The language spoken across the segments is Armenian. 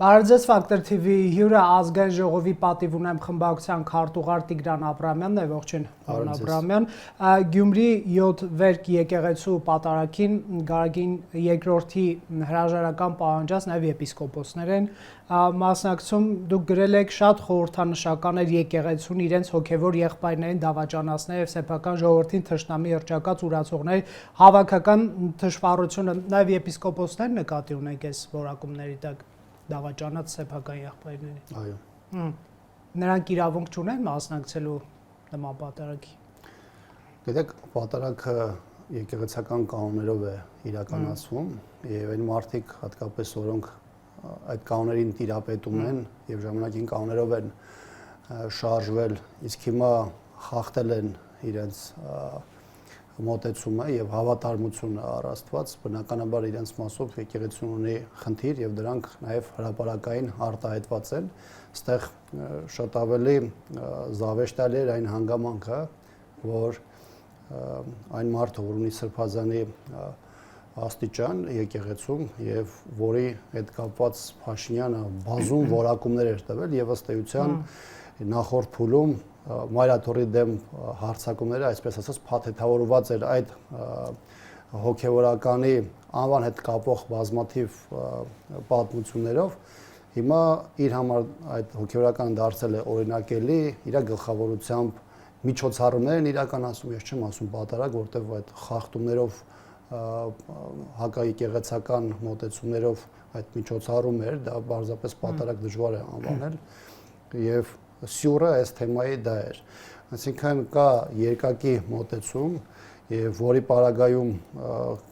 Բարեձեզ Ֆակտոր TV հյուրը ազգային ժողովի պատիվ ունեմ խմբակցության քարտուղար Տիգրան Աբրամյանն է, ողջույն պարոն Աբրամյան։ Գյումրի 7 վերք եկեղեցու պատարագին Գարագին II հրաժարական պահանջած նաև եպիսկոպոսներ են մասնակցում, դուք գրել եք շատ խորհրդանշական էր եկեղեցուն իրենց հոգևոր եղբայրներին դավաճանացնել եւ սեփական ժողովրդին թշնամի հրճակած ուրացողների հավաքական թշվառությունը, նաև եպիսկոպոսներ նկատի ունեք այս որակումների տակ դավաճանած սեփական եղբայրների։ Այո։ Նրանք իրավունք չունեն մասնակցելու նման պատարագի։ Գիտեք, պատարագը եկեղեցական կանոններով է իրականացվում եւ այն մարդիկ հատկապես որոնք այդ կանոններին տիրապետում են եւ ժամանակին կանոններով են շարժվել, իսկ հիմա խախտել են իրենց մոտեցումը եւ հավատարմությունը առ Աստված, բնականաբար իրենց մասով եկեղեցին ունի խնդիր եւ դրանք նաեւ հրապարակային արտահայտված են։ Այստեղ շատ ավելի զավեշտալի է այն հանգամանքը, որ այն մարդը, որ ունի սրբազանի աստիճան եկեղեցում եւ որի հետ կապված Փաշինյանը բազում որակումներ էր տվել եւ ըստ էության նախորդ փուլում Մայրաթորի դեմ հարձակումները, այսպես ասած, փաթեթավորված էր այդ հոգևորականի անվան հետ կապող բազմաթիվ պատմություններով։ Հիմա իր համար այդ հոգևորականը դարձել է օրինակելի, իր գլխավորությամբ միջոցառումներ են իրականացում, ես չեմ ասում պատարագ, որտեղ այդ խախտումներով հակաեկեղեցական մոտեցումներով այդ միջոցառում էր, դա բարձրապես պատարագ դժվար է անվանել եւ սյուրը այս թեմայի դա էր։ Այսինքն կա երկակի մոտեցում եւ որի պարագայում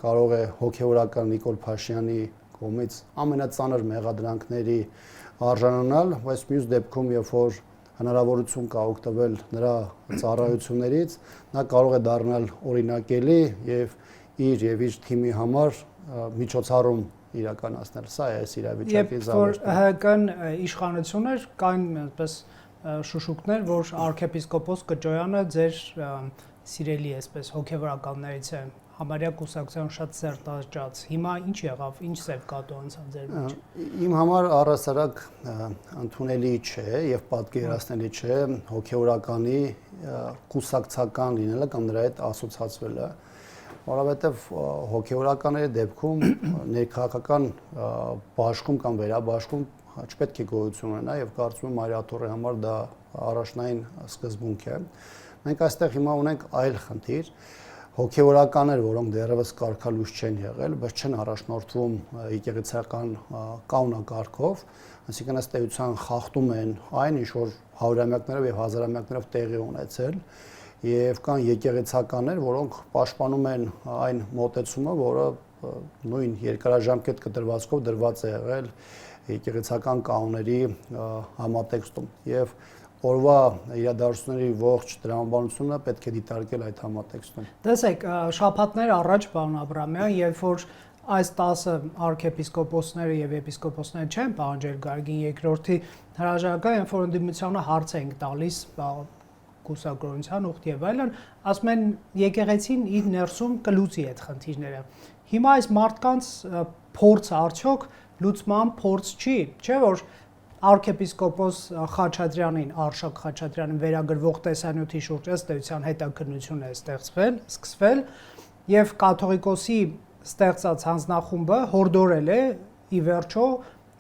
կարող է հոգեորական Նիկոլ Փաշինյանի կողմից ամենածանր մեղադրանքների արժանանալ, բայց մյուս դեպքում երբ որ հնարավորություն կա օգտվել նրա ծառայություններից, նա կարող է դառնալ օրինակելի եւ իր թիմի համար միջոցառում իրականացնել։ Սա է այս իրավիճակի զավեշտը։ ՀՀԿ-ն իշխանություն էր, կային այսպես շուշուկներ, որ arczepiskopos Կճոյանը ձեր սիրելի այսպես հոգևորականներից է, համարյա կուսակցության շատ սերտաճած։ Հիմա ինչ եղավ, ինչ սև կատու անցավ ձեր մեջ։ Իմ համար առհասարակ ընդունելի չէ եւ պատկերացնելի չէ հոգևորականի կուսակցական լինելը կամ նրա հետ ասոցացվելը, որովհետեւ հոգևորականների դեպքում ներքաղաքական բաշխում կամ վերաբաշխում չպետք է գոյություն ունենա եւ կարծում եմ Մայրաթորի համար դա առաջնային սկզբունք է։ Մենք այստեղ հիմա ունենք այլ խնդիր, հոգևորականներ, որոնք դեռևս կարգալույս չեն եղել, բայց չեն առաջնորդվում եկեղեցական կանոնակարգով, այսինքն ըստ էության խախտում են այն, ինչ որ հարյուրամյակներով եւ հազարամյակներով տեղի ունեցել, եւ կան եկեղեցականներ, որոնք պաշտպանում են այն մոտեցումը, որը նույն երկարաժամկետ կտրվածքով դրված է եղել եկեղեցական կանոնների համատեքստում եւ օրվա իրադարձությունների ողջ դրամաբանությունը պետք է դիտարկել այդ համատեքստում։ Տեսեք, շաբաթներ առաջ պարոն Աբրամյան, երբ որ այս 10 arczepiskoposները եւ եպիսկոպոսները չեն պահանջել Գարգին II հրաժարական, երբ որ ընդդիմությանը հարց ենք տալիս կուսակրոնության ուխտ եւ այլն, ասում են եկեղեցին իր ներսում կլուծի այդ խնդիրները։ Հիմա այս մարդկանց փորձը արդյոք լուծման փորձ չի, չէ՞ որ arczepiskopos Խաչատրյանին, Արշակ Խաչատրյանին վերագրվող տեսանյութի շուրջ ըստ էության հետաքննություն է սկսվել եւ կաթողիկոսի ստեղծած հանձնախումբը հորդորել է ի վերջո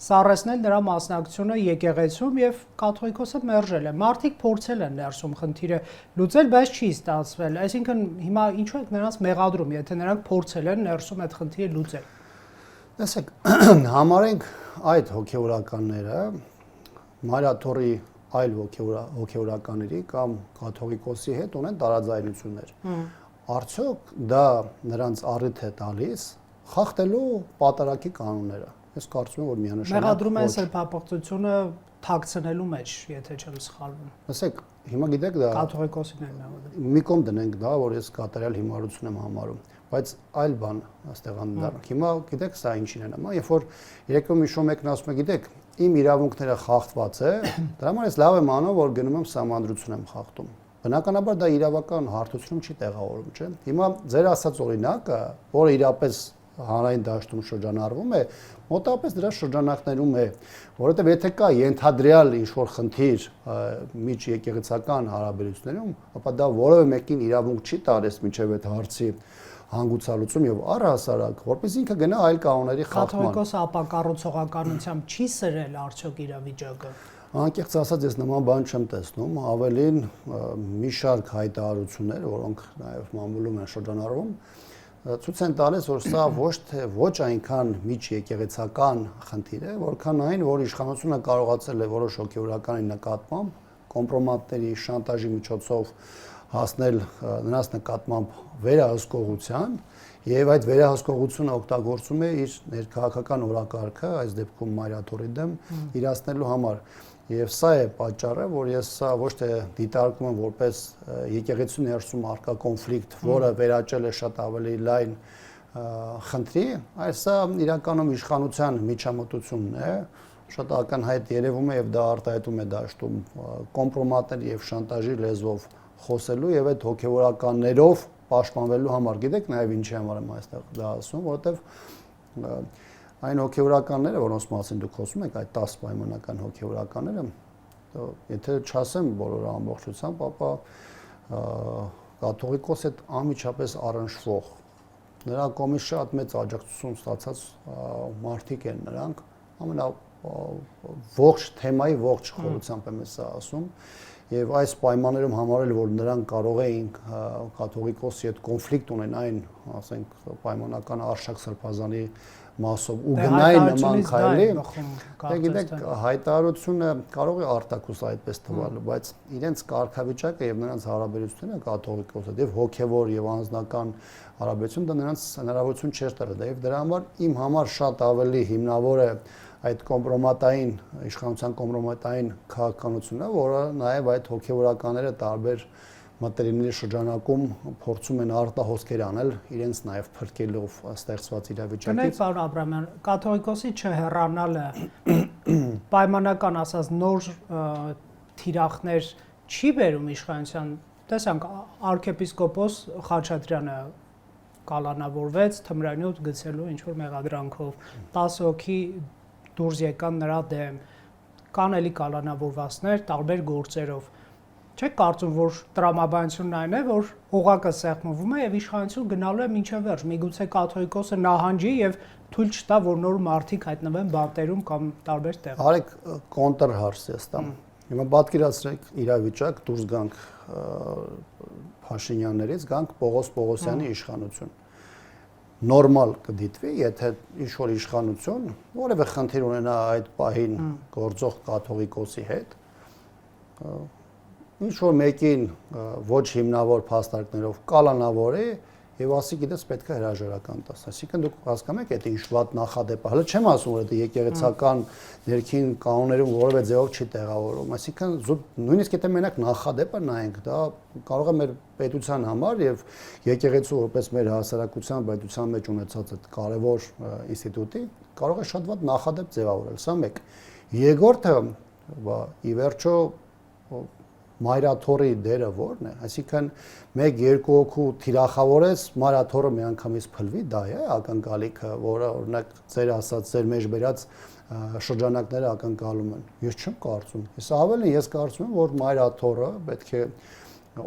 սառեցնել նրա մասնակցությունը եկեղեցում եւ կաթողիկոսը մերժել է։ Մարդիկ փորձել են ներսում խնդիրը լուծել, բայց չի ստացվել։ Այսինքն հիմա ինչու եք նրանց մեղադրում, եթե նրանք փորձել են ներսում այդ խնդիրը լուծել։ Տեսեք, համարենք այդ հոգևորականները Մայրաթորի այլ հոգևորականների կամ կաթողիկոսի հետ ունեն տարաձայնություններ։ Արդյոք դա նրանց առիթ է տալիս խախտելու պատարագի կանոնները։ Ես կարծում եմ, որ միանշանակ մեղադրում են սրբապղծությունը թաքցնելու մեջ, եթե չեմ սխալվում։ Տեսեք, հիմա գիտեք դա կաթողիկոսին են մեղադրում։ Մի կողմ դնենք դա, որ ես կատարյալ հիմարություն եմ համարում, բայց այլ բան այստեղ անդառնանք։ Հիմա գիտեք սա ինչին է նման, երբ որ երեկո մի շո մեկն ասում է, գիտեք, իմ իրավունքները խախտված է, դրա համար ես լավ եմ անում, որ գնում եմ սահմանադրություն եմ խախտում։ Բնականաբար դա իրավական հարթությունում չի տեղավորվում, չէ՞։ Հիմա ձեր ասած օրինակը, որը իրապես հանրային դաշտում շրջանառվում է, մոտավորապես դրա շրջանակներում է, որովհետև եթե կա ենթադրյալ ինչ-որ խնդիր միջ եկեղեցական հարաբերություններում, ապա դա որևէ մեկին իրավունք չի տալիս մինչև այդ հարցի հանգուցալուծում եւ առհասարակ, որպես ինքը գնա այլ կանոնների խախտման։ Կաթողիկոսը ապակառուցողականությամբ չի սրել արդյոք իրավիճակը։ Անկեղծ ասած, ես նման բան չեմ տեսնում, ավելին մի շարք հայտարարություններ, որոնք նաեւ մամուլում են շրջանառվում, ցույց են տալիս, որ սա ոչ այնքան միջ եկեղեցական խնդիր է, որքան այն, որ իշխանությունը կարողացել է որոշ հոգեվորականի նկատմամբ կոմպրոմատների շանտաժի միջոցով հասնել նրանց նկատմամբ վերահսկողության եւ այդ վերահսկողությունը օգտագործում է իր ներքաղաքական օրակարգը, այս դեպքում Մայրաթորի դեմ իրացնելու համար։ Եվ սա է պատճառը, որ ես սա ոչ թե դիտարկում եմ որպես եկեղեցու ներսում առկա կոնֆլիկտ, որը վերաճել է շատ ավելի լայն խնդրի, այլ սա իրականում իշխանության միջամտությունն է, շատ ակնհայտ երևում է եւ դա արտահայտում է դաշտում կոմպրոմատների եւ շանտաժի լեզվով խոսելու եւ այդ հոգեվորականներով պաշտպանվելու համար։ Գիտեք նաեւ ինչի համար եմ այստեղ դա ասում, որովհետեւ այն հոգեվորականները, որոնց մասին դուք խոսում եք, այդ 10 պայմանական հոգեվորականները, եթե չասեմ բոլորը ամբողջությամբ, ապա կաթողիկոս այդ անմիջապես առնչվող նրա կողմից շատ մեծ աջակցություն ստացած մարդիկ են նրանք, ողջ թեմայի ողջ խորությամբ եմ սա ասում, եւ այս պայմաններում համարել, որ նրանք կարող էին կաթողիկոսի հետ կոնֆլիկտ ունենային, ասենք, պայմանական Արշակ Սրբազանի մասով ու գնային նման քայլի, գիտեք, հայտարարությունը կարող է արտակուս այդպես թվալ, բայց իրենց կարգավիճակը եւ նրանց հարաբերությունները կաթողիկոսի հետ եւ հոգեվոր եւ անձնական հարաբերություն դա նրանց հնարավորություն չէր տալիս, եւ դրա համար իմ համար շատ ավելի հիմնավոր է այդ կոմպրոմատային իշխանության կոմպրոմատային քաղաքականությունը, որը նաև այդ հոգեվորականները տարբեր մտերիմների շրջանակում փորձում են արտահոսքեր անել իրենց նաև փրկելով ստեղծված իրավիճակից։ Գնահատեք, պարոն Աբրամյան, կաթողիկոսի չհեռանալը պայմանական ասած նոր թիրախներ չի բերում իշխանության։ Տեսանք, arczepiskopos Խաչատրյանը կալանավորվեց թմրանյութ գցելու ինչ-որ մեղադրանքով, 10 հոգի դուրս եկան նրա դեմ, կան էլի կալանավորվածներ տարբեր գործերով։ Չեք կարծում, որ տրամաբանությունն այն է, որ օղակը սեղմվում է եւ իշխանություն գնալու է մինչև վերջ։ Միգուցե կաթողիկոսը նահանջի եւ թույլ չտա, որ նոր մարդիկ հայտնվեն բանտերում կամ տարբեր տեղերում։ Արեք կոնտր հարց ես տամ։ Հիմա պատկերացրեք իրավիճակ, դուրս գանք Փաշինյաններից, գանք Պողոս Պողոսյանի իշխանություն։ Նորմալ կդիտվի, եթե ինչ-որ իշխանություն որևէ խնդիր ունենա այդ պահին գործող կաթողիկոսի հետ, ինչ-որ մեկին ոչ հիմնավոր փաստարկներով կալանավորի եւ ասի, գիտես, պետք է հրաժարական տաս։ Այսինքն դուք հասկանում եք, այդ ինչ վատ նախադեպ է։ Հələ չեմ ասում, որ դա եկեղեցական ներքին կանոններում որևէ ձևով չի տեղավորվում։ Այսինքն նույնիսկ եթե մենակ նախադեպը նայենք, դա կարող է մեր պետության համար եւ եկեղեցու որպես մեր հասարակության պետության մեջ ունեցած այդ կարևոր ինստիտուտի կարող է շատ վատ նախադեպ ձևավորել։ Սա մեկ։ Երկրորդը, ի վերջո Մայրաթորի դերը ո՞րն է, այսինքն 1-2 հոգու թիրախավորես Մայրաթորը միանգամից փլվի, դա է ակնկալիքը, որը օրինակ ձեր ասած, ձեր մեջ բերած շրջանակները ակնկալում են։ Ես չեմ կարծում։ Ես կարծում եմ, որ Մայրաթորը պետք է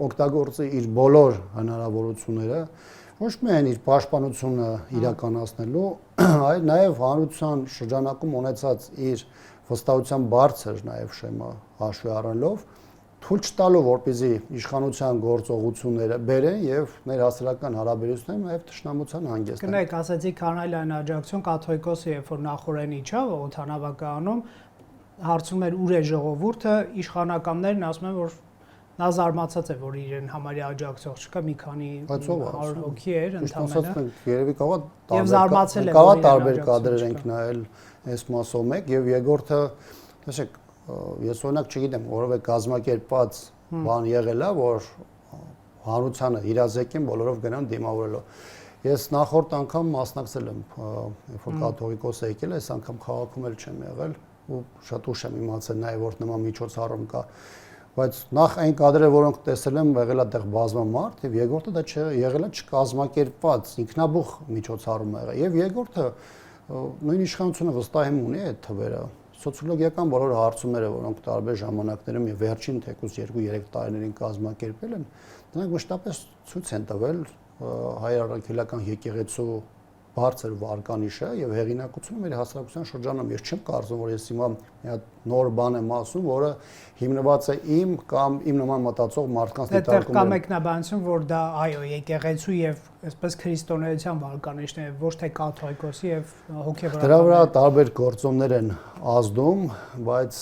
օգտագործի իր բոլոր հնարավորությունները, ոչ միայն իր պաշտպանությունը իրականացնելու, այլ նաև հանրության շրջանակում ունեցած իր վստահության բարձր նաև շեմը հաշվի առնելով թույլ չտալու, որպեսզի իշխանության գործողությունները բերեն եւ ներհասարական հարաբերությունները նաեւ թշնամության հանգեցնեն։ Գնայք, ասացիք հանրային աջակցություն կաթողիկոսը, երբ որ նախորեն իջավ օդանավակայանում, հարցում էր ուր է ժողովուրդը, իշխանականներն ասում են, որ նա զարմացած է, որ իրեն համարյա աջակցող չկա, մի քանի 100 հոգի էր ընդամենը։ Երևի կարող տարբեր կադրեր ենք նայել այս մասով մեկ եւ երկրորդը, տեսեք, ես օրինակ չգիտեմ, որովե կազմակերպված բան եղել է, որ հանրությանը իրազեկին բոլորով գնան դիմավորելու։ Ես նախորդ անգամ մասնակցել եմ, երբ որ կաթողիկոսը եկել է, այս անգամ քաղաքում էլ չեմ եղել ու շատ ուշ եմ իմացել նաև որ նման միջոցառում կա։ բայց նախ այն կադրերը, որոնք տեսել եմ, եղել է այդտեղ բազմամարդ, եւ երկրորդը դա եղել է չկազմակերպված, ինքնաբուխ միջոցառում եղել։ Եվ երկրորդը նույն իշխանությունը վստահ եմ ունի այդ թվերը։ Սոցիոլոգիական բոլոր հարցումները, որոնք տարբեր ժամանակներում եւ վերջին թեկուզ 2-3 տարիներին կազմակերպել են, դրանք մշտապես ցույց են տվել հայ առաքելական եկեղեցու բարձր վարկանիշը եւ հեղինակությունը մեր հասարակության շրջանում։ Ես չեմ կարծում, որ ես հիմա մի հատ նոր բան եմ ասում, որը հիմնված է իմ կամ իմ նման մտածող մարդկանց դիտարկումներում։ Դա մեկնաբանություն, որ դա այո, եկեղեցու եւ այսպես քրիստոնեության վարկանիշն է, ոչ թե կաթողիկոսի եւ հոգեվորական։ Դրա վրա տարբեր գործոններ են ազդում, բայց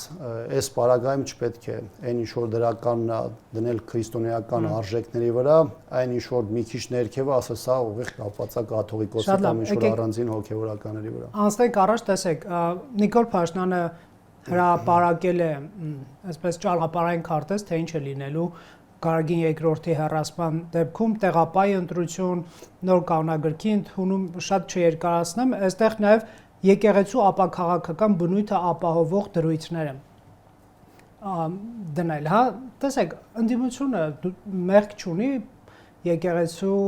այս պարագայում չպետք է այն ինչ որ դրականն է դնել քրիստոնեական արժեքների վրա, այն ինչ որ մի քիչ ներքևը ասա սա ուղիղ կապված է կաթողիկոսի կամ ինչ որ առանձին հոգեվորականների վրա։ Անցնենք առաջ, տեսեք, Նիկոլ Փաշինյանը հրապարակել է այսպես ճանապարհային քարտեզ, թե ինչ է լինելու Գարգին II հեռացման դեպքում, տեղապայ ընտրություն, նոր կանոնագրքի ընդունում, շատ չերկարացնեմ, այստեղ նաև եկեղեցու ապաքաղաքական բնույթը ապահովող դրույթները դնել, հա, տեսեք, ընդդիմությունը մեղք չունի եկեղեցու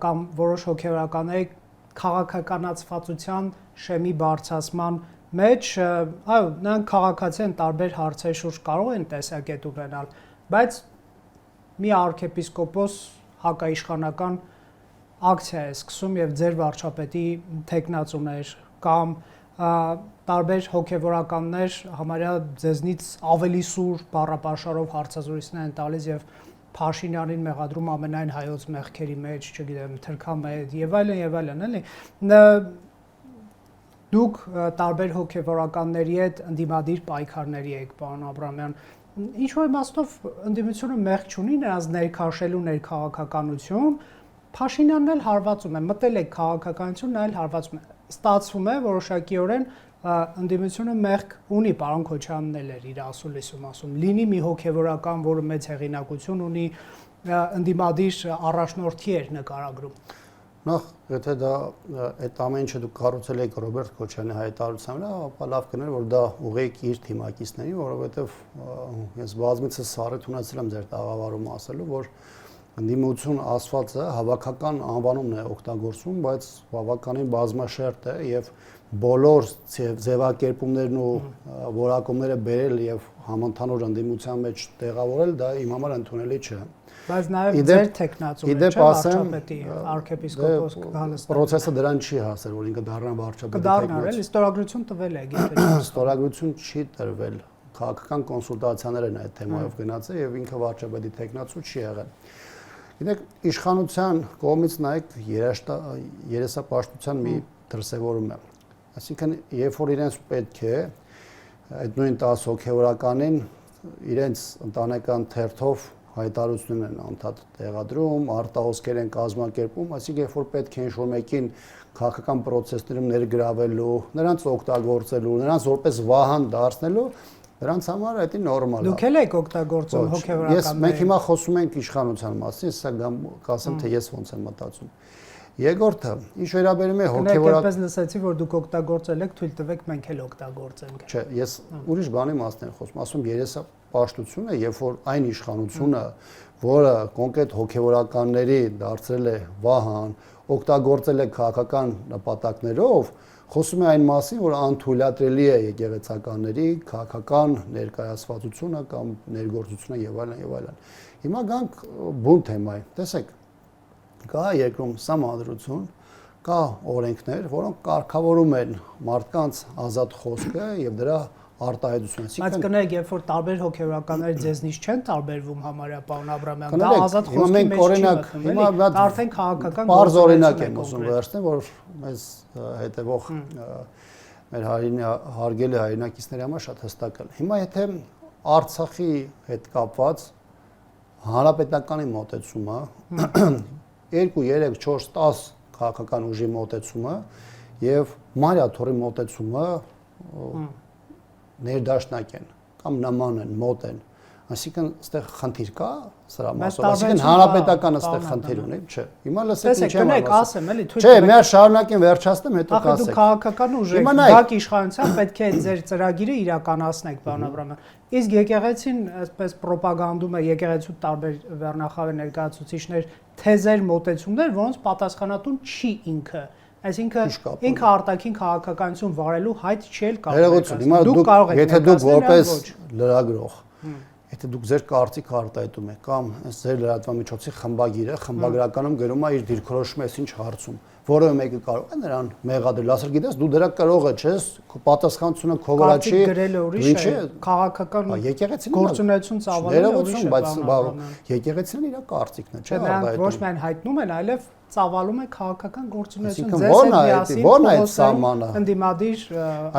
կամ որոշ հոգեվորականների քաղաքականացվածության շեմի բարձրացման մեջ, այո, նրանք քաղաքացի են տարբեր հարցերի շուրջ կարող են տեսակետ ունենալ, բայց մի arczepiskopos հակաիշխանական ակցիա է սկսում եւ ձեր վարչապետի տեխնացուներ կամ տարբեր հոգեվորականներ համարյա ձեզնից ավելի սուր բառապաշարով հարցազրույցներ են տալիս եւ Փաշինյանին մեղադրում ամենայն հայոց մեղքերի մեջ, չգիտեմ, թրքամետ եւ այլն, էլի։ Դուք տարբեր հոգեվորականների հետ ընդդիմադիր պայքարների եք, պարոն Աբրամյան, ինչ որ իմաստով ընդդիմությունը մեղք չունի նրանց ներքաշելու ներքաղաքականություն, Փաշինյանն էլ հարվածում է, մտել է քաղաքականություն, նա էլ հարվածում է։ Ստացվում է որոշակիորեն ընդդիմությունը մեղք ունի, պարոն Քոչարյանն էլ էր իր ասուլիսում ասում, լինի մի հոգեվորական, որը մեծ հեղինակություն ունի, ընդդիմադիր առաջնորդի էր նկարագրում։ Նախ, եթե դա այդ ամեն ինչը դուք կառուցել եք Ռոբերտ Քոչարյանի հայտարարության վրա, ապա լավ կներ, որ դա ուղղեք իր թիմակիցներին, որովհետև ես բազմիցս սառիթ ունեցել եմ ձեր տաղավարում ասելու, որ ընդդիմություն ասվածը հավաքական անվանումն է օգտագործում, բայց բավականին բազմաշերտ է եւ բոլոր ձևակերպումներն ու որակումները բերել եւ համընդհանուր ընդդիմության մեջ տեղավորել, դա իմ համար ընդունելի չէ։ Բայց նաև ձեր տեխնացում է, չէ՞, վարչապետի arczepiskopos Հալստան։ Պրոցեսը դրան չի հասել, որ ինքը դառնա վարչապետի տեխնացու։ Կդառնա, ստորագրություն տվել է, գիտեք։ Ստորագրություն չի տրվել։ Քաղաքական կոնսուլտացիաներ են այդ թեմայով գնացել եւ ինքը վարչապետի տեխնացու չի եղել։ Գիտեք, իշխանության կողմից նայեք երեսապաշտության մի դրսևորում է։ Այսինքն, երբ որ իրենց պետք է այդ նույն 10 հոգեվորականին իրենց ընտանեկան թերթով հայտարարություններ են անդադ տեղադրում, արտահոսքեր են կազմակերպում, այսինքն երբ որ պետք է ինչ-որ մեկին քաղաքական process-ներում ներգրավելու, նրանց օգտագործելու, նրանց որպես վահան դարձնելու, նրանց համար դա նորմալ է։ Դուք էլ եք օգտագործում հոգեվորականներին։ Մենք հիմա խոսում ենք իշխանության մասին, սա կասեմ, թե ես ոնց եմ մտածում։ Երկրորդը, ինչ վերաբերում է հոգեվորական։ Ես լսեցի, որ դուք օգտագործել եք, թույլ տվեք մենք էլ օգտագործենք։ Չէ, ես ուրիշ բանի մասն եմ խոսում, ասում երեսապաշտությունը, երբ որ այն իշխանությունը, որը կոնկրետ հոգեվորականների դարձրել է վահան, օգտագործել է քաղաքական նպատակներով, խոսում է այն մասին, որ անթույլատրելի է եկեղեցականների քաղաքական ներկայացվածությունը կամ ներգործությունը եւ այլն եւ այլն։ Հիմա գանք բուն թեմայի։ Տեսեք, կա երկրում սահմանադրություն, կա օրենքներ, որոնք կարգավորում են մարդկանց ազատ խոսքը եւ դրա արտահայտությունը։ Բայց կներեք, երբ որ տարբեր հոգեվորականներ ձեզնից չեն տարբերվում համարյա պարոն Աբրամյան, դա ազատ խոսքի մեջ չի մտնում, էլի, արդեն քաղաքական բարձ օրինակ եմ ուզում վերցնել, որ մեզ հետևող մեր հարգելի հայրենակիցների համար շատ հստակ է։ Հիմա եթե Արցախի հետ կապված հանրապետականի մոտեցումը 2, 3, 4, 10 քաղաքական ուժի մոտեցումը եւ Մարիաթորի մոտեցումը ներդաշնակ են կամ նման են, մոտ են, Այսինքն այստեղ խնդիր կա սրա մասով, այսինքն հանրապետականը այստեղ խնդիր ունի, չէ։ Հիմա լսեք ինչ եմ ասեմ, էլի թույլ չէ, մի հատ շարունակեմ, վերջացնեմ, հետո կասեք։ Ախր դու քաղաքական ուժ եք, բակ իշխանության պետք է ձեր ծրագիրը իրականացնեք, պարոն Աբրամյան։ Իսկ եկեղեցին այսպես ռոպագանդում է եկեղեցու տարբեր վերնախավեր ներկայացուցիչներ թեզեր մոտեցումներ, որոնց պատասխանատուն չի ինքը։ Այսինքն ինքը արտաքին քաղաքականություն վարելու հայտ չի կարող։ Դուք կարող եք, եթե դուք որպես լրագրող, եթե դուք ձեր կարծիքը արտահայտում եք կամ ձեր լրատվամիջոցի խմբագիրը խմբագրականում գրում է իր դիրքորոշումը այս ինչ հարցում, որևէ մեկը կարող է նրան մեղադրել, ասել գիտես դու դրա կարող ես, քո պատասխանատվությունը քո վրա չի, ինչ է քաղաքական գործունեություն ծավալել ուրիշ է, բայց եկեղեցին իր կարծիքն է, չէ՞, արտահայտում։ Ոչ միայն հայտնում են, այլև ծավալում է քաղաքական գործունեություն ձեզ հետ միասին ընդդիմադիր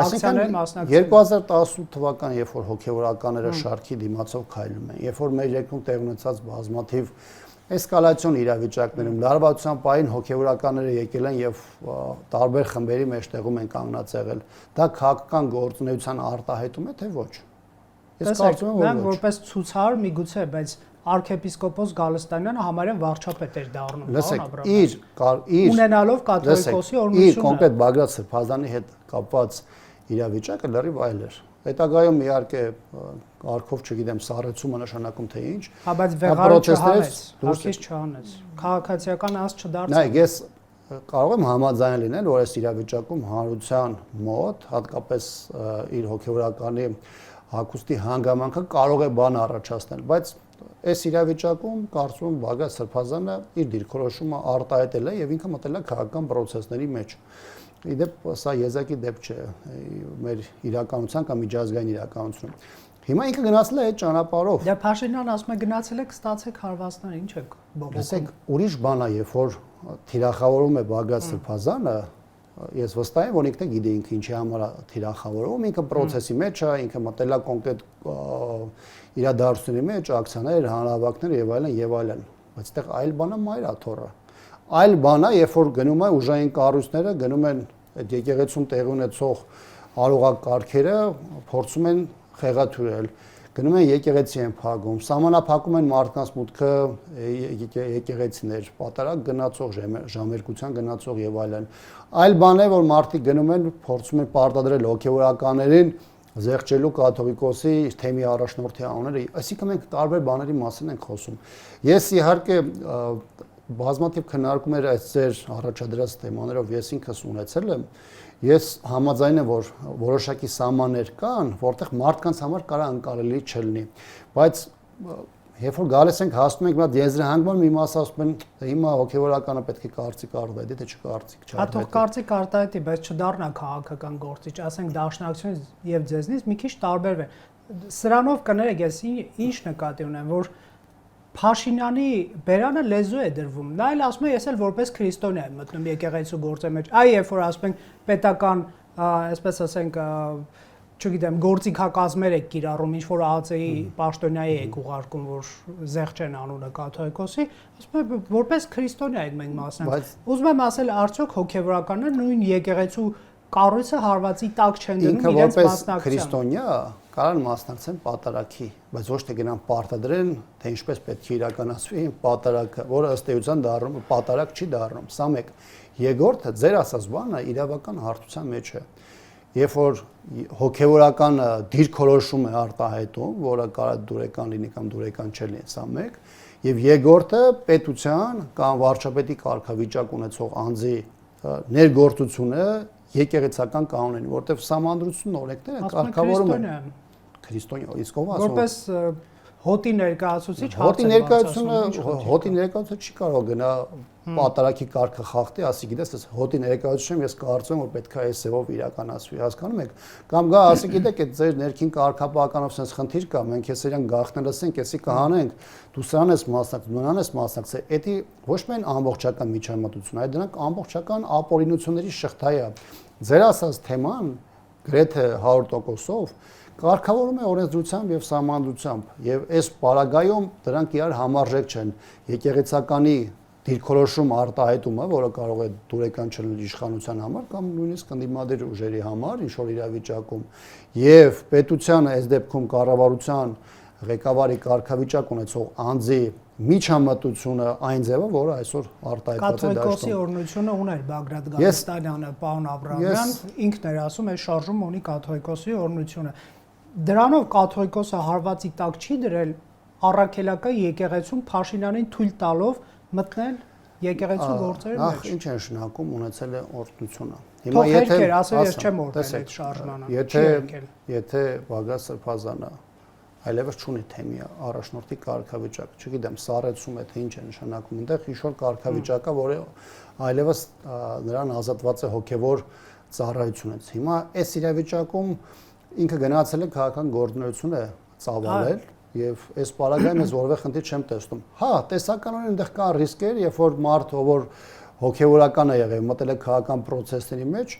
ակցիաների մասնակցում։ 2018 թվականին, երբ որ հոգևորականները շարքի դիմացով քայլում են, երբ որ մեր երկրում տեղ ունեցած բազմաթիվ էսկալացիոն իրավիճակներում լարվածության պահին հոգևորականները եկել են եւ տարբեր խմբերի մեջտեղում են կանգնած եղել, դա քաղաքական գործունեության արտահայտում է թե ոչ։ Ես կարծում եմ, որ որպես ցուցար միգուցե, բայց Արքեպիսկոպոս Գալստանյանը համարյա վարչապետ էր դառնում, պարոն Աբրամյան։ Իր ունենալով կաթոլիկոսի օրհնությունը։ Իր կոնկրետ Բագրատ Սրբազանի հետ կապված իրավիճակը լրիվ այլ էր։ Հետագայում իհարկե արքով, չգիտեմ, սառեցումը նշանակում թե ինչ։ Հա, բայց վեղարը չհանեց, արկից չհանեց։ Քաղաքացիական ազգ չդարձավ։ Նայեք, ես կարող եմ համաձայն լինել, որ այս իրավիճակում հանրության մոտ, հատկապես իր հոգևորականի հագուստի հանգամանքը կարող է բան առաջացնել, բայց այս իրավիճակում կարծում եմ Բագրատ Սրբազանը իր դիրքորոշումը արտահայտել է եւ ինքը մտել է քաղաքական process-ների մեջ։ Իդեպ սա եզակի դեպք չէ մեր իրականության կամ միջազգային իրականությունում։ Հիմա ինքը գնացել է այդ ճանապարհով։ Դե Փաշինյանն ասում է գնացել եք ստացեք հարվածներ, ինչ եք բողոքում։ Լսեք, ուրիշ բան է, երբ որ թիրախավորում է Բագրատ Սրբազանը, ես վստահ եմ, որ ինքն է գիտի ինքը ինչի համար է թիրախավորում, ինքը process-ի մեջ է, ինքը մտել է կոնկրետ իրադարձությունների մեջ, ակցիաներ, հանրահավաքներ եւ այլն եւ այլն, բայց այդտեղ այլ բան է մայր աթոռը։ Այլ բան է, երբ որ գնում է ուժային կառույցները, գնում են այդ եկեղեցում տեղի ունեցող արողակարգերը, փորձում են խեղաթյուրել, գնում են եկեղեցի են փակում, սահմանափակում են մարդկանց մուտքը եկեղեցիներ, պատարակ գնացող, ժամերկության գնացող եւ այլն։ Այլ բան է, որ մարդիկ գնում են, փորձում են պարտադրել հոգեվորականներին զեղչելու կաթողիկոսի թեմի առաջնորդի անունները, այսինքն մենք տարբեր բաների մասին ենք խոսում։ Ես իհարկե բազմաթիվ քննարկումներ այս ձեր առաջադրած թեմաներով ես ինքս ունեցել եմ, ես համաձայն եմ, որ որոշակի սահմաններ կան, որտեղ մարդկանց համար կարա անկարելի չլինի, բայց երբ որ գալիս ենք հասնում ենք մատ եզրահանգման մի մաս ասում են հիմա հոգևորականը պետք է կարծիք արտահայտի, թե չկարծիք չարտահայտի։ Հա թող կարծիք արտահայտի, բայց չդառնա քաղաքական գործիչ, ասենք դաշնակցությունից եւ ձեզնից մի քիչ տարբերվեն։ Սրանով կներեք, ես ինչ նկատի ունեմ, որ Փաշինյանի բերանը լեզու է դրվում։ Նա էլ ասում է, ես էլ որպես քրիստոնյա եմ մտնում եկեղեցու գործի մեջ։ Այ երբ որ ասում ենք պետական, այսպես ասենք, չգիտեմ, գործիքակազմեր եք կիրառում, ինչ որ ԱԱՑ-ի պաշտոնյայի եք ուղարկում, որ զեղչեն անունը կաթողիկոսի, ասում եմ, որպես քրիստոնյա եք մենք մասնակցում։ Ուզում եմ ասել, արդյոք հոգևորականները նույն եկեղեցու կառույցը հարվածի տակ չեն դնում իրենց մասնակցությամբ։ Քրիստոնյա կարան մասնակցեն պատարագի, բայց ոչ թե գնան պարտադրեն, թե ինչպես պետք է իրականացվի պատարագը, որը ըստ էության դառնում պատարագ չի դառնում։ Սա մեկ։ Երկրորդը ձեր ասած բանը իրավական հարթության մեջ է։ Երբ որ հոգևորականը դիրքորոշում է արտահայտում, որը կարա դուրեկան լինի կամ դուրեկան չլինի, սա մեկ, եւ երկրորդը պետության կամ վարչապետի կարգավիճակ ունեցող անձի ներգործությունը եկեղեցական կանոնին, որտեղ սահմանադրությունն օրենքները կարգավորում են քրիստոնյա, իսկ ով ասում որպես հոտի ներկայացուցիչ հոտի ներկայացուցիչը չի կարող գնա պատարագի կարգը խախտի, ասի գիտես, հոտի ներկայացուցիչը ես կարծում եմ, որ պետք է այս ձևով իրականացվի, հասկանում եք, կամ գա ասի գիտեք, այդ ձեր ներքին կարգապահականով sense խնդիր կա, մենք ես իրան գախնել ասենք, էսի կհանենք, դու սրան ես մասնակցում, նույնն ես մասնակցել, դա ոչ միայն ամբողջական միջամտություն, այլ դրանք ամբողջական ապօրինությունների շղթա է։ Ձեր ասած թեման գրեթե 100%-ով կարգավորում է օրենսդրությամբ եւ սահմանադրությամբ եւ այս պարագայում դրանք իրար համարժեք չեն եկեղեցականի դիրքորոշում արտահայտումը, որը կարող է դուրեկան չլինել իշխանության համար կամ նույնիսկ ընդդիմադիր ուժերի համար ինչ որ իրավիճակում եւ պետությանը այս դեպքում կառավարության ղեկավարի կարգավիճակ ունեցող անձի միջամտությունը այն ձևը, որը այսօր արտահայտված է դաշտում։ Կաթողիկոսի օրհնությունը ուներ Բագրատ Գալստանյանը, պարոն Աբրամյան, ինքն էր ասում, այս շարժում ունի կաթողիկոսի օրհնությունը։ Դրանով կաթողիկոսը հարվածի տակ չի դրել առաքելական եկեղեցուն Փաշինյանին թույլ տալով մտնել եկեղեցու գործերի մեջ։ Նախ ինչ է նշանակում ունեցել է օրհնությունը։ Հիմա եթե ասել ես չեմ օրհնել այդ շարժմանը։ Եթե Բագրատ Սրբազանը այլևս չունի թեմի առաջնորդի կարգավիճակ, չգիտեմ, սառեցում է թե ինչ է նշանակում, այնտեղ ինչ-որ կարգավիճակա, որը այլևս նրան ազատված է հոգևոր ծառայությունից։ Հիմա այս իրավիճակում ինքը գնացել է քաղաքական գործունեությունը ծավալել եւ այս պարագայում ես որևէ խնդիր չեմ տեսնում։ Հա, տեսականորեն այնտեղ կան ռիսկեր, երբ որ մարդ, ով հոգևորական է եղել, մտել է քաղաքական process-ների մեջ,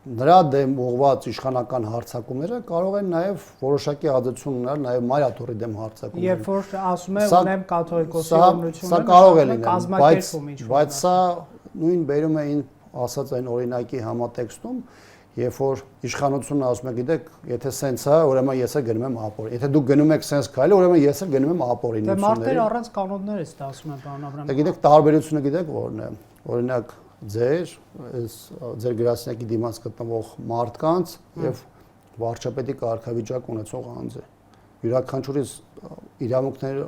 նրա դեմ ուղղված իշխանական հարձակումները կարող են նաև որոշակի ազդեցություն ունենալ նաև Մայրաթորի դեմ հարձակումները։ Երբ որ ասում է ունեմ կաթողիկոսի օրհնությունը, սա կարող է լինել, կազմակերպում ինչ-որ։ բայց սա նույն բերում է ասած այն օրինակի համատեքստում, երբ որ իշխանությունը ասում է, գիտեք, եթե սենց է, ուրեմն ես էլ գնում եմ ապօրին։ Եթե դուք գնում եք սենց քայլի, ուրեմն ես էլ գնում եմ ապօրինությունների։ Դե մարդեր առանց կանոններ է դա ասում են, պարոն Աբրամյան։ Դե գիտեք, տարբերությունը գիտեք որն է։ Օրինակ ձեր գրասենյակի դիմաց գտնվող մարդկանց եւ վարչապետի կարգավիճակ ունեցող անձը։ Յուրաքանչյուրից իրավունքները,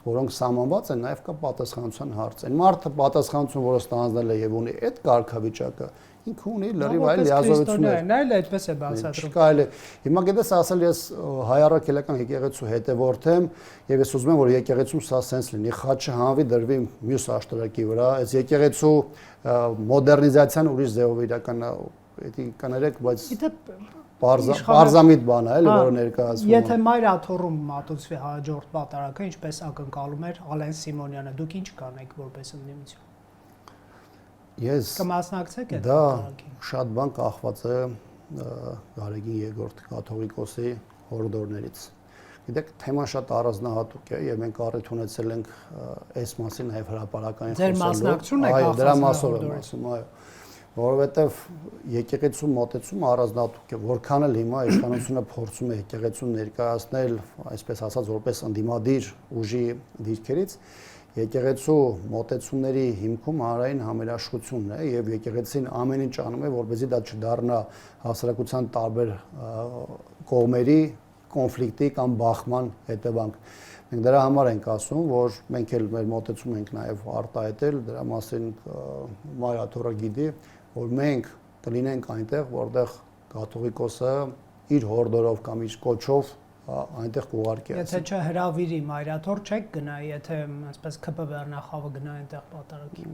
որոնք սահմանված են, նաեւ կա պատասխանատվության հարց։ Այն մարդը պատասխանատվություն, որը ստանձնել է եւ ունի այդ կարգավիճակը, ինքը ունի լրիվ այլ լիազորություններ։ Նա էլ այդպես է բացատրում։ Չկարելի։ Հիմա գիտես ասել ես հայ առաքելական եկեղեցու հետևորդ եմ եւ ես ուզում եմ որ եկեղեցում սա սենց լինի, խաչը հանվի դրվի մյուս աշտարակի վրա, այս եկեղեցու մոդեռնիզացիան ուրիշ ձևով իրականա կներեք, բայց բարձամիտ բան է, էլի որը ներկայացվում է։ Եթե Մայրաթորում մատուցվի հաջորդ պատարագը, ինչպես ակնկալում էր Ալեն Սիմոնյանը, դուք ինչ կանեք որպես ընդդիմություն։ Ես կմասնակցեք այդ դա պատարագին։ շատ բան կախված է Գարեգին Երկրորդ կաթողիկոսի հորդորներից։ Գիտեք, թեման շատ առանձնահատուկ է եւ մենք առիթ ունեցել ենք այս մասին նաեւ հրապարակային խոսելու։ Ձեր մասնակցությունն է այո, դրա կախված մասով եմ ասում, այո։ Որովհետեւ եկեղեցու մոտեցումը առանձնահատուկ է, որքան էլ հիմա իշխանությունը փորձում է եկեղեցուն ներկայացնել, այսպես ասած, որպես ընդդիմադիր ուժի դիրքերից, եկեղեցու մոտեցումների հիմքում հանրային համերաշխությունն է եւ եկեղեցին ամեն ինչ անում է, որպեսզի դա չդառնա հասարակության տարբեր կողմերի կոնֆլիկտի կամ բախման հետևանք։ Մենք դրա համար ենք ասում, որ մենք էլ մեր մոտեցում ենք նաեւ արտահայտել, դրա մասին Մայրաթորը գիտի, որ մենք կլինենք այնտեղ, որտեղ կաթողիկոսը իր հորդորով կամ իր կոչով այնտեղ կուղարկի։ Եթե չհրավիրի Մայրաթոր, չեք գնա, եթե այսպես ԿՊ վերնախավը գնա այնտեղ պատարագի։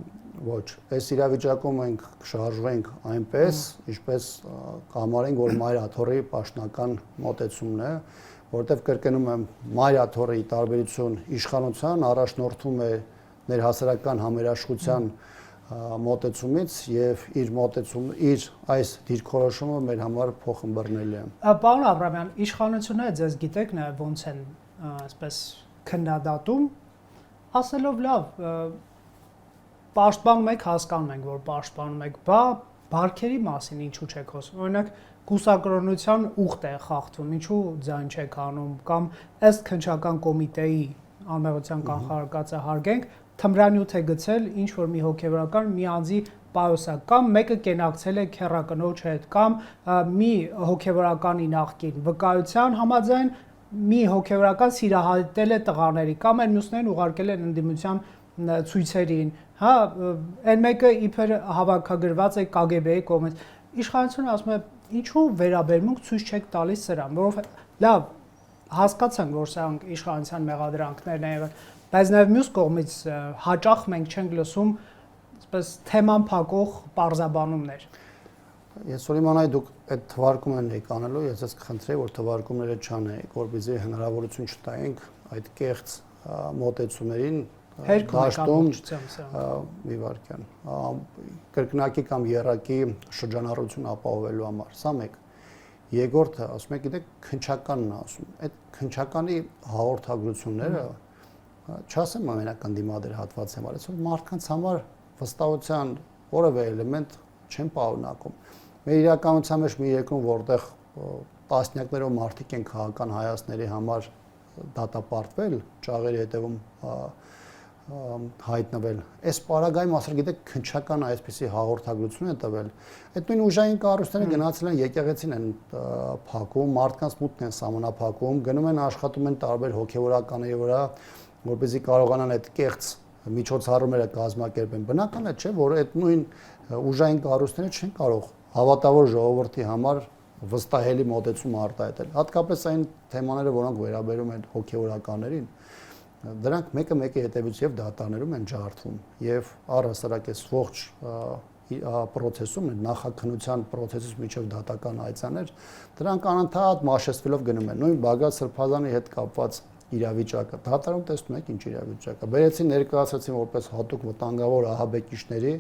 Ոչ, այս իրավիճակում մենք շարժվենք այնպես, ինչպես կամարենք, որ Մայրաթորի պաշտոնական մոտեցումն է, որովհետև կրկնում եմ, Մայրաթորի տարբերություն իշխանության առաջնորդում է ներհասարական համերաշխության մոտեցումից եւ իր այս դիրքորոշումը մեր համար փոխըմբռնել է։ Պարոն Աբրամյան, իշխանությունները ձեզ գիտեք նաեւ ոնց են այսպես քննադատում, ասելով լավ, պաշտպանում եք, հասկանում ենք, որ պաշտպանում եք, բա բարքերի մասին ինչու չեք խոսում։ Օրինակ կուսակրոնության ուխտ է խախտվում, ինչու ձայն չեք անում, կամ ըստ քննչական կոմիտեի անմեղության կանխարգելը հարգենք, թմրանյութ է գցել ինչ որ մի հոգեվորական մի անձի պայոսակ կամ մեկը կենակցել է քեռակնոջ հետ կամ մի հոգեվորականի նախկին վկայության համաձայն մի հոգեվորական սիրահարել է տղաների կամ այն մյուսներին ուղարկել են ընդդիմության ցույցերին, հա, այն մեկը իբր հավաքագրված է KGB-ի կողմից։ Իշխանությունը ասում է, ինչու վերաբերմունք ցույց չեք տալիս սրան, որովհետև լավ հասկացանք, որ սա իշխանության մեղադրանքներն են, բայց նաև մյուս կողմից հաճախ մենք չենք լսում այսպես թեման փակող պարզաբանումներ։ Ես որ իմանայի դուք այդ թվարկումներն եք անելու, ես ես կխնդրեի, որ թվարկումները չանեիք, որպեսզի հնարավորություն չտայենք այդ կեղծ մոտեցումներին դաշտում մի վարքյան կրկնակի կամ եռակի շրջանառություն ապահովելու համար։ Սա մեկ։ Երկրորդը, ասում եք, գիտեք, քննչականն է ասում։ Այդ քննչականի հաղորդագրությունները չասեմ ամենական դիմադեր հատված եմ արել, որ մարդկանց համար վստահության որևէ էլեմենտ չեն պարունակում։ Մեր իրականության մեջ մի երկրում, որտեղ տասնյակներով մարդիկ են քաղաքական հայացքների համար դատապարտվել, ճաղերի հետևում հայտնվել։ Այս պարագայում ասել գիտեք քնչական այսպիսի հաղորդագրություն է տվել։ Այդ նույն ուժային կառույցները գնացել են եկեղեցին են փակում, մարդկանց մուտքն են սահմանափակում, գնում են աշխատում են տարբեր հոգևորականների վրա, որպեսզի կարողանան այդ կեղծ միջոցառումները կազմակերպեն։ Բնական է, չէ, որ այդ նույն ուժային կառույցները չեն կարող հավատավոր ժողովրդի համար վստահելի մոտեցում արտահայտել։ Հատկապես այն թեմաները, որոնք վերաբերում են հոգևորականներին, դրանք մեկը հետևից եւ դատարներում են ջարդվում եւ առհասարակ այս ողջ process-ում նախաքննության process-ից միջև դատական այցաներ, դրանք անընդհատ մաշեցվելով գնում են։ Նույն Բագրատ Սրբազանի հետ կապված իրավիճակը։ Դատարանում տեսնում եք ինչ իրավիճակ է։ Բերեցին ներկայացրեցին որպես հատուկ վտանգավոր ահաբեկիչների,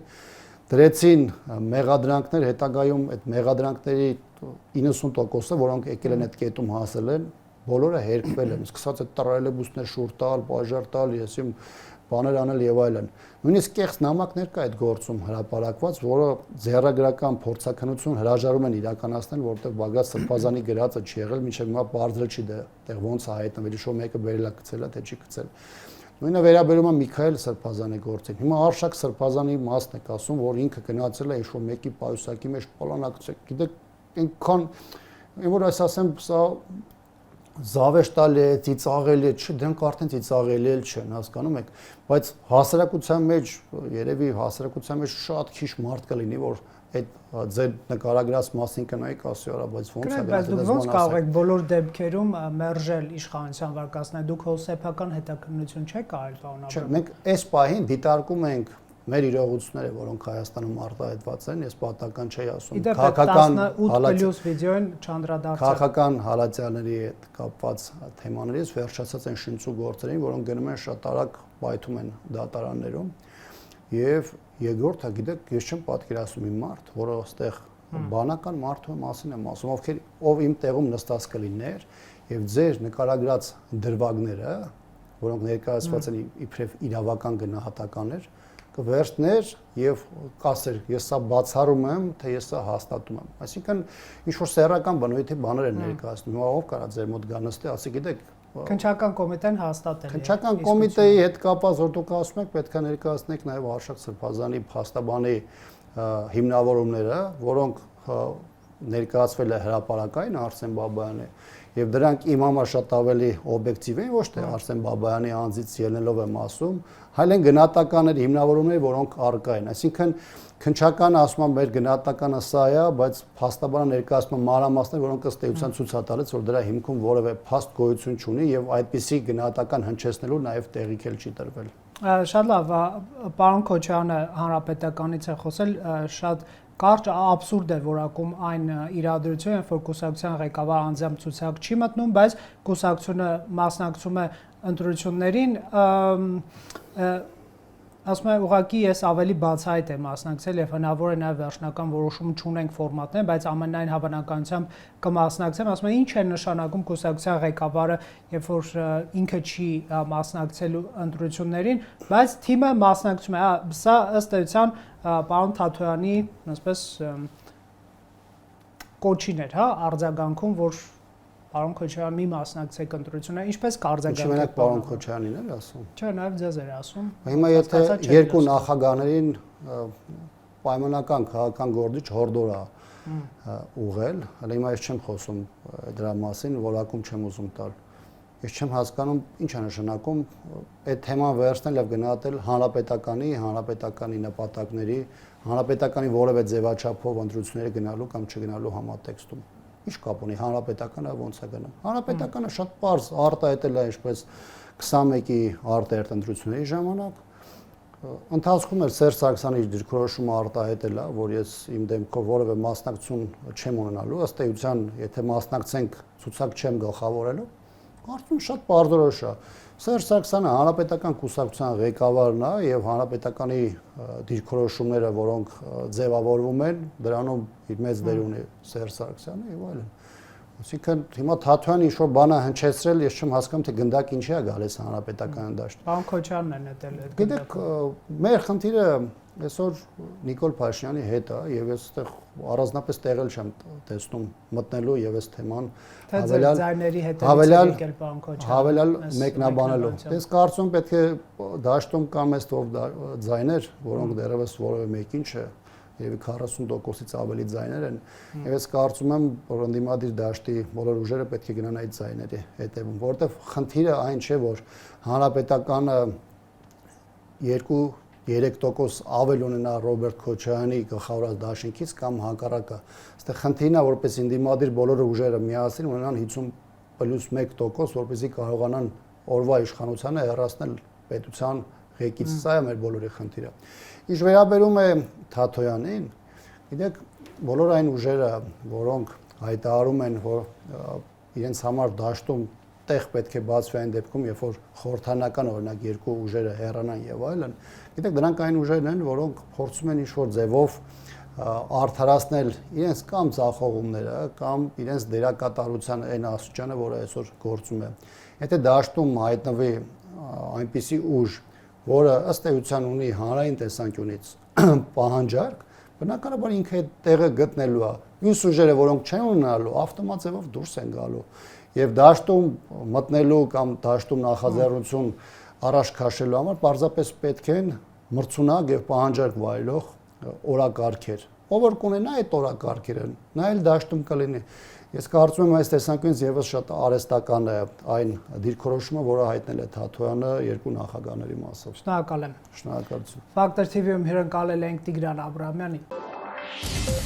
դրեցին մեղադրանքներ, հետագայում այդ մեղադրանքների 90%-ը, որոնք եկել են այդ կետում հասել են, բոլորը հերկվել են, սկսած այդ տրալեբուսներ շուռ տալ, բաժար տալ, եսիմ բաներ անել եւ այլն։ Նույնիսկ կեղծ նամակներ կա այդ գործում հրապարակված, որը ձեռագրական փորձաքննություն հրաժարում են իրականացնել, որտեղ Բագրատ Սրբազանի գրածը չի եղել, մինչև հիմա բարձր չի դեռ ոնց է հայտնվել, շո մեկը բերելա գցելա, թե չի գցել։ Նույնը վերաբերում է Միքայել Սրբազանի գործին։ Հիմա Արշակ Սրբազանի մասն է ասում, որ ինքը գնացել է ինչ-որ մեկի պայուսակի մեջ պլանակցել։ Գիտեք, այնքան որ այս ասեմ, սա զավեշտալի է, ծիծաղելի է, չէ, դրանք արդեն ծիծաղելի չեն, հասկանում եք, բայց հասարակության մեջ, երևի հասարակության մեջ շատ քիչ մարդ կլինի, որ այդ ձեր նկարագրած մասին կնայեք, ասի, արա, բայց ոնց է բայց դուք ոնց կարող եք բոլոր դեպքերում մերժել իշխանության վարկածները, դուք հո սեփական հետաքննություն չեք կարել, պարոն Աբրամյան։ Չէ, մենք այս պահին դիտարկում ենք մեր իրողությունները, որոնք Հայաստանում արտահայտված են, ես պատական չի ասում, քաղաքական 18+ վիդեոն չանդրադարձել։ Քաղաքական հալածյալների հետ կապված թեմաներից վերջացած են շնչու գործերին, որոնք գնում են շատ արագ պայթում են դատարաններում։ Եվ երկրորդը, գիտեք, ես չեմ պատկերացնում իմ մարդ, որը այստեղ բանական մարդու մասին եմ ասում, ով իմ տեղում նստած կլիներ եւ ձեր նկարագրած դրվագները, որոնք ներկայացված են իբրև իրավական գնահատականներ, կվերցներ եւ կասեր, ես սա բացառում եմ, թե ես սա հաստատում եմ։ Այսինքն ինչ որ սեռական բնույթի բաներ են ներկայացնում։ Ով կարա ձեր մոտ գա նստի, ասի, գիտեք, քնչական կոմիտեն հաստատել է։ Քնչական կոմիտեի հետ կապված որ դուք ասում եք, պետք է ներկայացնեք նաեւ Արշակ Սրբազանի փաստաբանի հիմնավորումները, որոնք ներկայացվել է հրապարակային Արսեն Բաբայանի եւ դրանք իմ համար շատ ավելի օբյեկտիվ են, ոչ թե Արսեն Բաբայանի անձից ելնելով եմ ասում, այլ են գնահատականների հիմնավորումները, որոնք առկա են։ Այսինքն քնչական ասում եմ մեր գնահատականը սա է, բայց փաստաբանը ներկայացնում է մանրամասներ, որոնք ըստ էության ցույց է տալիս, որ դրա հիմքում որևէ փաստ գոյություն չունի եւ այդպիսի գնահատական հնչեցնելու նաեւ տեղիք էլ չի տրվել։ Շատ լավ, պարոն Քոչարյանը հանրապետականից է խոսել, շատ կարճ աբսուրդ է որակում այն իրադրությունը, որ կուսակցության ղեկավար անձամբ ցուցակ չի մտնում, բայց կուսակցությունը մասնակցում է ընտրություններին, ասում եմ, ուղղակի ես ավելի բացահայտ եմ մասնակցել եւ հնարավոր է նաեւ վերջնական որոշում չունենք ֆորմատներ, բայց ամենայն հավանականությամբ կմասնակցեմ, ասում եմ, ինչ է նշանակում կուսակցության ղեկավարը, երբ որ ինքը չի մասնակցել ընտրություններին, բայց թիմը մասնակցում է, սա ըստ էության պարոն Թաթոյանի, ասես կոչին էր, հա, արձագանքում, որ Պարոն Քոչարյան մի մասնակցեք ընտրություններին, ինչպես կարձագանքեք պարոն Քոչարյանին էլ ասում։ Չէ, նաև ձեզ էր ասում։ Հիմա եթե երկու նախագահներին պայմանական քաղաքական գործիչ հորդոր է ուղղել, հələ հիմա ես չեմ խոսում դրա մասին, որակում չեմ ուզում տալ։ Ես չեմ հասկանում ինչ է նշանակում այդ թեման վերցնել եւ գնահատել հանրապետականի նպատակների, հանրապետականի որևէ ձևաչափով ընտրությունները գնալու կամ չգնալու համատեքստում։ Ինչ կապ ունի հանրապետականը ոնց է գնում։ Հանրապետականը շատ པարզ արտահայտել է ինչպես 21-ի արտահերտ ընտրությունների ժամանակ։ Ընթացքում էր Սերժ Սարգսյանի դիրքորոշումը արտահայտել է, որ ես իմ դեմքով որևէ մասնակցություն չեմ ունենալու, ըստ էության, եթե մասնակցենք, ցուցակ չեմ գլխավորելու։ Կարծում շատ պարզորոշ է։ Սերժ Սարգսյանը հանրապետական կուսակցության ղեկավարն է եւ հանրապետականի դիրքորոշումները, որոնք ձևավորվում են, դրանում իր մեծ դեր ունի Սերժ Սարգսյանը եւ այլն։ Այսինքն հիմա Թաթոյանը ինչ-որ բան է հնչեցրել, ես չեմ հասկանում թե գնդակ ինչի է գալիս հանրապետական դաշտ։ Պարոն Քոչարյանն է նետել այդ Գիտեք, մեր խնդիրը այսօր Նիկոլ Փաշինյանի հետ է եւ ես այդտեղ առանձնապես տեղել չեմ տեսնում մտնելու եւ այս թեման հավելյալ մեկնաբանելով։ Ես կարծում եմ պետք է դաշտում կամ այս թող ձայներ, որոնք դեռևս որևէ մեկին չէ, երևի 40%-ից ավելի ձայներ են։ Եվ ես կարծում եմ, որ ընդդիմադիր դաշտի բոլոր ուժերը պետք է գնան այդ ձայների հետևում, որովհետեւ խնդիրը այն չէ, որ հանրապետականը 2-3% ավել ունենա Ռոբերտ Քոչարյանի գլխավորած դաշինքից կամ հակառակը։ Այստեղ խնդիրն է, որպես ինդիմադիր բոլոր ուժերը միասին ունենան 50+1%, որպեսզի կարողանան օրվա իշխանությանը հեռացնել պետության ղեկից։ Սա է մեր բոլորի խնդիրը։ Ինչ վերաբերում է Թաթոյանին, գիտեք, բոլոր այն ուժերը, որոնք հայտարարում են, որ իրենց համար դաշտում տեղ պետք է բացվի այն դեպքում, երբ որ խորհրդանական օրինակ երկու ուժերը հեռանան եւ այլն, գիտեք, դրանք այն ուժերն են, որոնք փորձում են ինչ-որ ձևով արդարացնել իրենց կամ ցախողումները, կամ իրենց դերակատարության այն աստիճանը, որը այսօր գործում է։ Եթե դաշտում հայտնվի այնպիսի ուժ, որը ըստ էության ունի հանրային տեսանկյունից պահանջարկ, բնականաբար ինքը այդ տեղը գտնելու է։ Մյուս ուժերը, որոնք չեն ունենալու, ավտոմատ ձևով դուրս են գալու։ Եվ դաշտում մտնելու կամ դաշտում նախաձեռնություն առաջ քաշելու համար պարզապես պետք են մրցունակ եւ պահանջարկ վայելող օրակարգեր։ Ով որ կունենա այդ օրակարգերը, նա էլ դաշտում կլինի։ Ես կարծում եմ այս տեսանկյունից եւս շատ արհեստական է այն դիրքորոշումը, որը հայտնել է Թաթոյանը երկու նախագահների մասով։ Շնորհակալ եմ։ Շնորհակալություն։ Factor TV-ում հյուրընկալել ենք Տիգրան Աբրահամյանին։